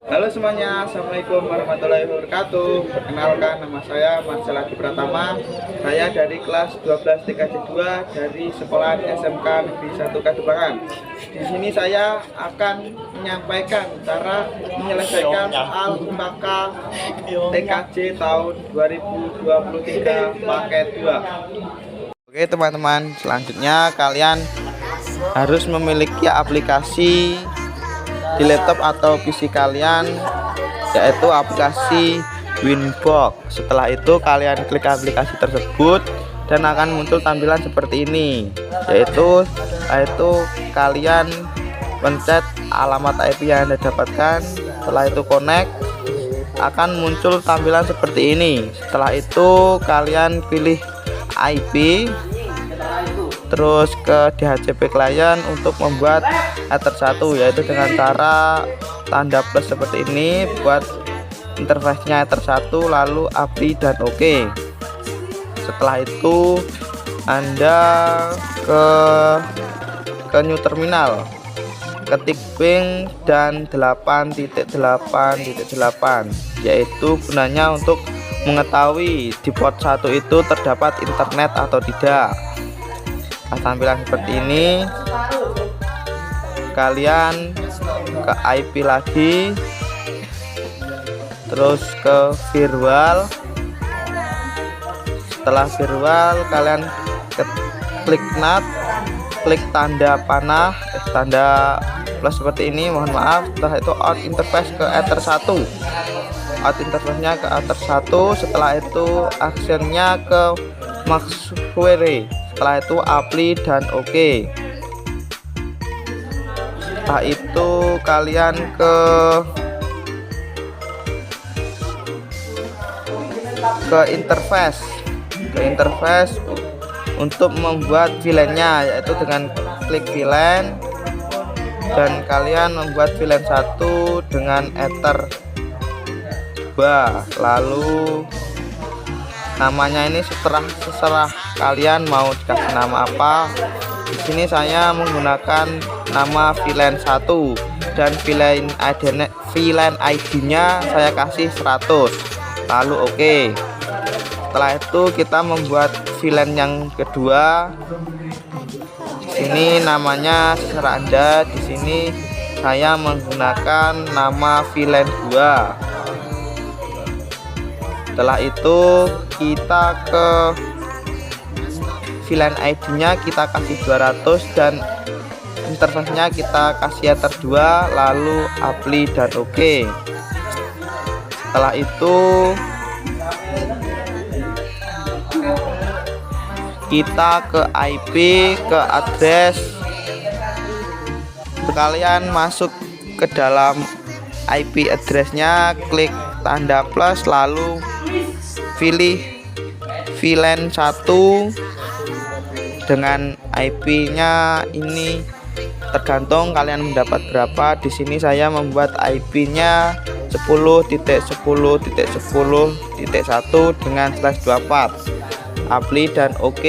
Halo semuanya, Assalamualaikum warahmatullahi wabarakatuh. Perkenalkan, nama saya Marcel Adi Pratama. Saya dari kelas 12 TKJ 2 dari Sekolah SMK Negeri 1 Kadubangan. Di sini saya akan menyampaikan cara menyelesaikan soal IPK TKJ tahun 2023 paket 2. Oke teman-teman, selanjutnya kalian harus memiliki aplikasi di laptop atau PC kalian, yaitu aplikasi Winbox. Setelah itu kalian klik aplikasi tersebut dan akan muncul tampilan seperti ini, yaitu kalian pencet alamat IP yang Anda dapatkan. Setelah itu connect, akan muncul tampilan seperti ini. Setelah itu kalian pilih IP, terus ke DHCP client untuk membuat Ether 1, yaitu dengan cara tanda plus seperti ini. Buat interface-nya Ether 1, lalu apply dan OK. Setelah itu Anda ke new terminal, ketik ping dan 8.8.8, yaitu gunanya untuk mengetahui di port 1 itu terdapat internet atau tidak. Tampilan seperti ini, kalian ke IP lagi, terus ke firewall. Setelah firewall kalian klik NAT, klik tanda panah, tanda plus seperti ini, mohon maaf. Setelah itu out interface ke Ether 1, out interface-nya ke Ether 1. Setelah itu actionnya ke max query. Setelah itu apply dan OK. Setelah itu kalian ke interface, untuk membuat VLAN-nya, yaitu dengan klik VLAN dan kalian membuat VLAN 1 dengan Ether 2. Lalu namanya ini terserah kalian mau dikasih nama apa. Di sini saya menggunakan nama VLAN 1 dan VLAN ID-nya saya kasih 100. Lalu oke. Setelah itu kita membuat VLAN yang kedua. Ini namanya terserah Anda. Di sini saya menggunakan nama VLAN 2. Setelah itu kita ke VLAN ID-nya kita kasih 200 dan interface-nya kita kasih Ether 2, lalu apply dan OK. Setelah itu kita ke IP, ke address. Kalian masuk ke dalam IP address-nya, klik tanda plus, lalu pilih VLAN 1 dengan IP-nya ini, tergantung kalian mendapat berapa. Di sini saya membuat IP-nya 10.10.10.1 dengan /24. Apply dan OK.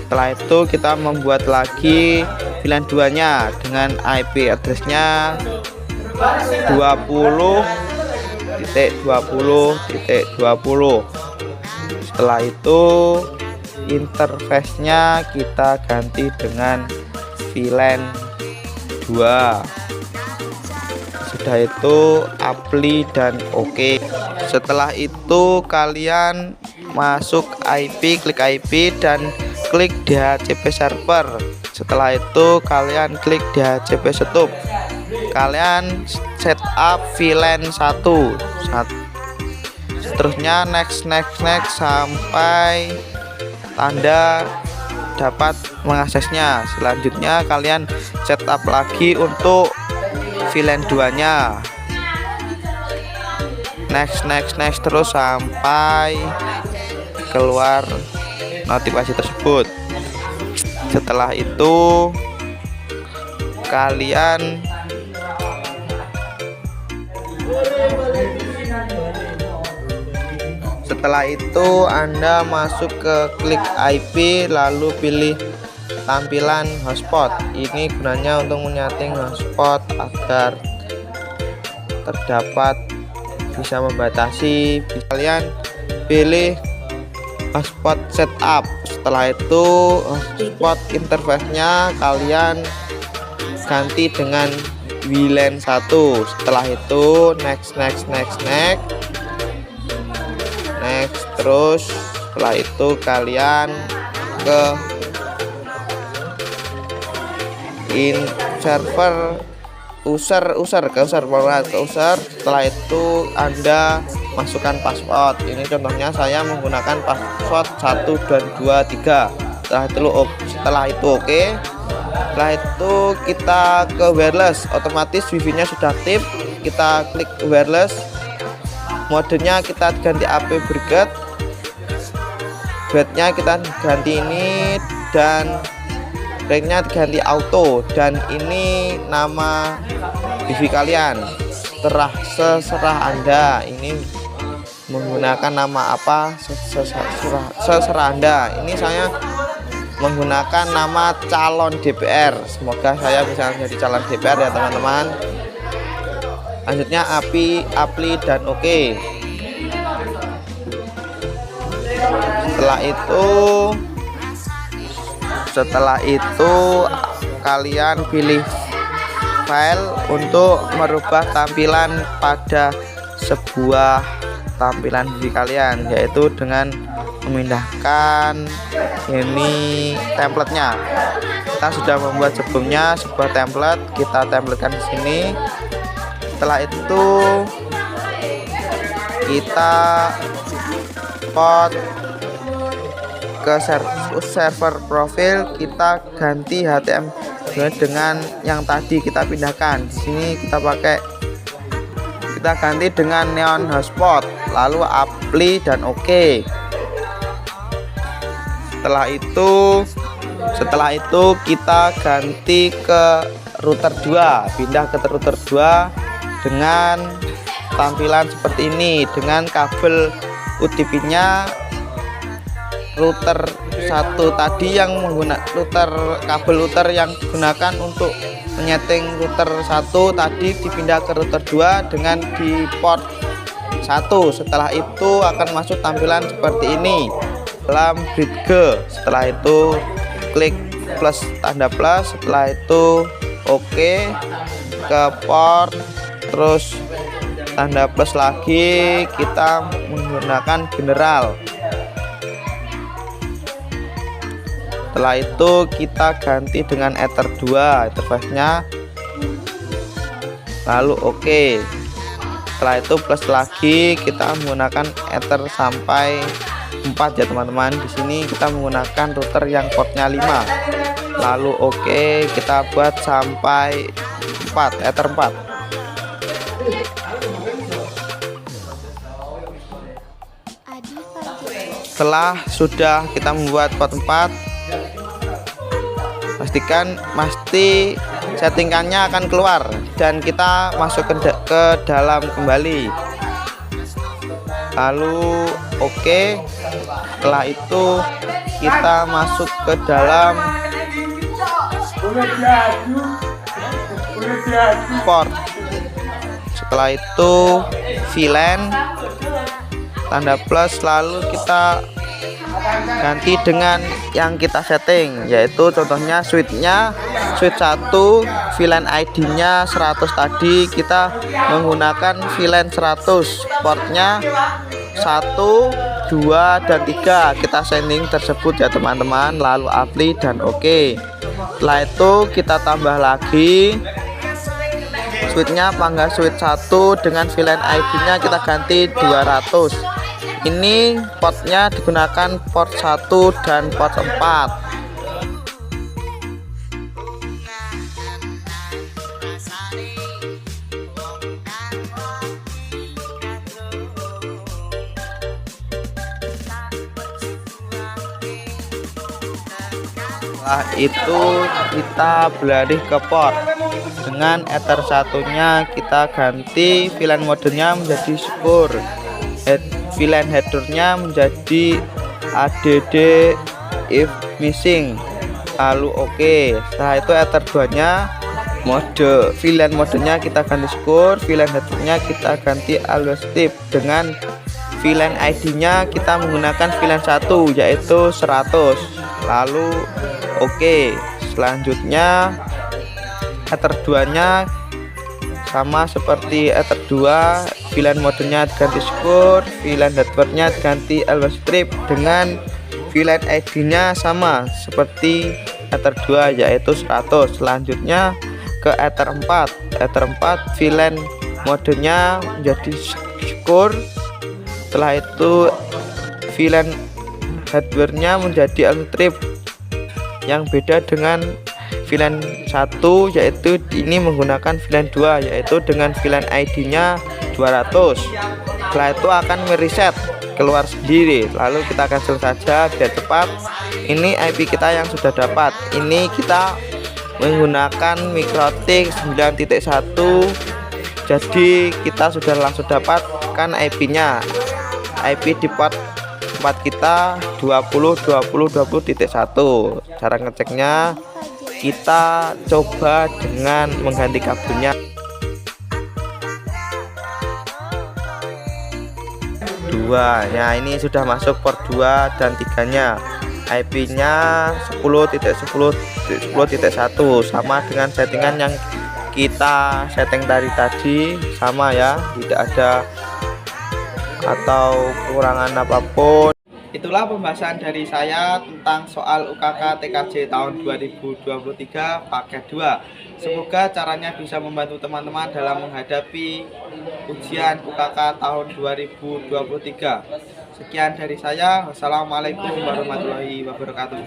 Setelah itu kita membuat lagi VLAN 2-nya dengan IP address-nya 20.20.20. Setelah itu interface-nya kita ganti dengan VLAN 2. Sudah itu apply dan OK. Setelah itu kalian masuk IP, klik IP dan klik DHCP server. Setelah itu kalian klik DHCP setup. Kalian setup VLAN 1. Seterusnya next sampai Anda dapat mengaksesnya. Selanjutnya kalian setup lagi untuk VLAN 2-nya. Next terus sampai keluar notifikasi tersebut. Setelah itu kalian Anda masuk ke klik IP, lalu pilih tampilan hotspot. Ini gunanya untuk menyeting hotspot agar terdapat bisa membatasi. Kalian pilih hotspot setup. Setelah itu hotspot interface-nya kalian ganti dengan WLAN 1. Setelah itu next, terus setelah itu kalian ke server user. Setelah itu Anda masukkan password. Ini contohnya saya menggunakan password 1 dan 2 3. Setelah itu oke. Setelah itu kita ke wireless, otomatis wifi nya sudah aktif. Kita klik wireless, modenya kita ganti AP Brigade, bednya kita ganti ini, dan backnya diganti auto, dan ini nama wifi kalian. Terserah Anda ini menggunakan nama apa, terserah Anda. Ini saya menggunakan nama calon DPR. Semoga saya bisa menjadi calon DPR ya teman-teman. Lanjutnya apply dan oke. Setelah itu kalian pilih file untuk merubah tampilan pada sebuah tampilan wifi kalian, yaitu dengan memindahkan ini templatenya. Kita sudah membuat sebelumnya sebuah template, kita templekan di sini. Setelah itu kita port ke server profil, kita ganti HTML dengan yang tadi kita pindahkan. Di sini kita ganti dengan neon hotspot, lalu apply dan oke. Setelah itu kita ganti ke router 2, pindah ke router 2 dengan tampilan seperti ini, dengan kabel UTP-nya router 1 tadi yang menggunakan kabel router yang digunakan untuk menyeting router 1 tadi dipindah ke router 2 dengan di port 1. Setelah itu akan masuk tampilan seperti ini dalam bridge. Setelah itu klik plus, tanda plus. Setelah itu oke, ke port, terus tanda plus lagi, kita menggunakan general. Setelah itu kita ganti dengan Ether 2 interface-nya, lalu oke. Setelah itu plus lagi, kita menggunakan Ether sampai 4 ya teman-teman. Di sini kita menggunakan router yang portnya 5, lalu oke, kita buat sampai 4, Ether 4. Setelah sudah kita membuat port 4, pastikan settingannya akan keluar dan kita masuk ke dalam kembali, lalu oke. Setelah itu kita masuk ke dalam port. Setelah itu VLAN, tanda plus, lalu kita ganti dengan yang kita setting, yaitu contohnya switch 1, VLAN ID-nya 100 tadi, kita menggunakan VLAN 100, portnya 1, 2, dan 3, kita setting tersebut ya teman-teman, lalu apply dan oke. Setelah itu kita tambah lagi switch-nya, pangga switch 1 dengan VLAN ID-nya kita ganti 200. Ini portnya digunakan port 1 dan port 4. Setelah itu kita beralih ke port. Dengan Ether 1-nya kita ganti VLAN modenya menjadi secure, VLAN headernya menjadi add if missing, lalu oke. Setelah itu Ether 2-nya mode VLAN modenya kita ganti skor, VLAN headwordnya kita ganti always strip. Dengan VLAN ID-nya kita menggunakan VLAN 1 yaitu 100. Lalu oke. Selanjutnya Ether 2-nya sama seperti Ether 2, VLAN modenya ganti skor, VLAN headwordnya ganti always strip. Dengan VLAN ID-nya sama seperti Ether 2 yaitu 100. Selanjutnya ke Ether 4. Ether 4 VLAN modenya menjadi skor. Setelah itu VLAN hardware-nya menjadi always strip. Yang beda dengan VLAN 1 yaitu ini menggunakan VLAN 2 yaitu dengan VLAN ID-nya 200. Setelah itu akan mereset keluar sendiri. Lalu kita cancel saja biar cepat. Ini IP kita yang sudah dapat. Ini kita menggunakan MikroTik 9.1. Jadi kita sudah langsung dapatkan IP-nya. IP di port 4 kita 20.20.20.1. Cara ngeceknya kita coba dengan mengganti kabelnya. Nah ini sudah masuk port 2 dan 3-nya. IP-nya 10.10.10.1 sama dengan settingan yang kita setting tadi sama ya, tidak ada atau kekurangan apapun. Itulah pembahasan dari saya tentang soal UKK TKJ tahun 2023 paket 2. Semoga caranya bisa membantu teman-teman dalam menghadapi ujian UKK tahun 2023. Sekian dari saya. Wassalamualaikum warahmatullahi wabarakatuh.